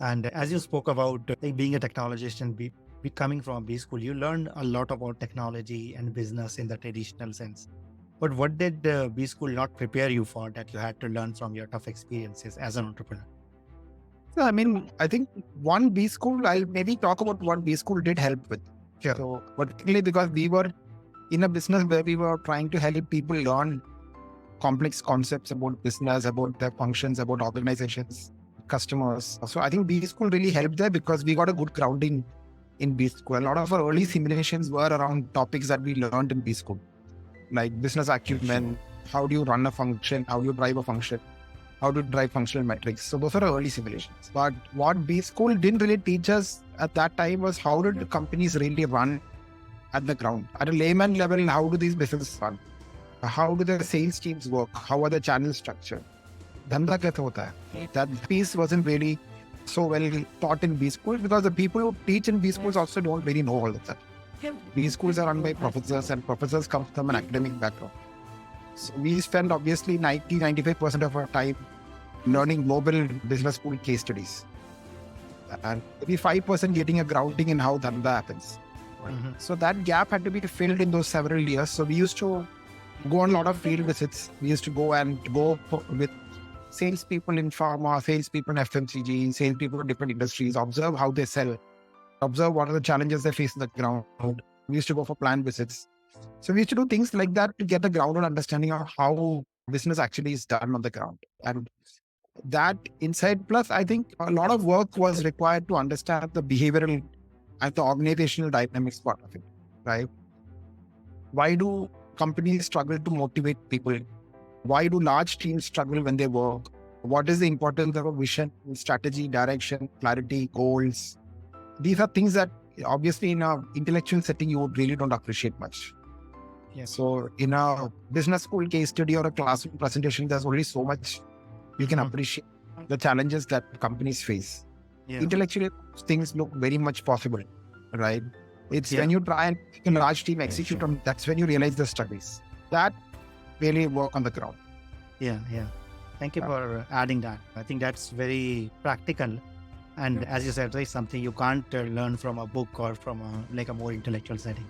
And as you spoke about being a technologist and be coming from B school, you learned a lot about technology and business in the traditional sense. But what did B school not prepare you for that you had to learn from your tough experiences as an entrepreneur? So, I mean, I think one B school, I'll maybe talk about what B school did help with. Sure. So, particularly because we were in a business where we were trying to help people learn complex concepts about business, about their functions, about organizations, customers. So, I think B school really helped there because we got a good grounding in B school. A lot of our early simulations were around topics that we learned in B school, like business acumen, how do you run a function, how do you drive a function, how to drive functional metrics. So those are early simulations. But what B school didn't really teach us at that time was how did the companies really run at the ground? At a layman level, how do these businesses run? How do the sales teams work? How are the channels structured? Dhanda kaise hota hai? That piece wasn't really so well taught in B schools because the people who teach in B schools also don't really know all of that. B schools are run by professors and professors come from an academic background. So we spend obviously 90-95% of our time learning global business school case studies. And maybe 5% getting a grounding in how Dhanda happens. Mm-hmm. So that gap had to be filled in those several years. So we used to go on a lot of field visits. We used to go with salespeople in pharma, salespeople in FMCG, salespeople in different industries, observe how they sell, observe what are the challenges they face on the ground. We used to go for plant visits. So we used to do things like that to get a grounded understanding of how business actually is done on the ground. And that insight, plus I think a lot of work was required to understand the behavioral and the organizational dynamics part of it, right? Why do companies struggle to motivate people? Why do large teams struggle when they work? What is the importance of a vision, strategy, direction, clarity, goals? These are things that obviously in an intellectual setting, you really don't appreciate much. Yes. So in a business school case study or a classroom presentation, there's only so much you can appreciate the challenges that companies face. Yeah. Intellectually, things look very much possible, right? It's when you try and make a large team execute on, that's when you realize the struggles. That really work on the ground. Yeah. Thank you for adding that. I think that's very practical. And as you said, right, something you can't learn from a book or from a more intellectual setting.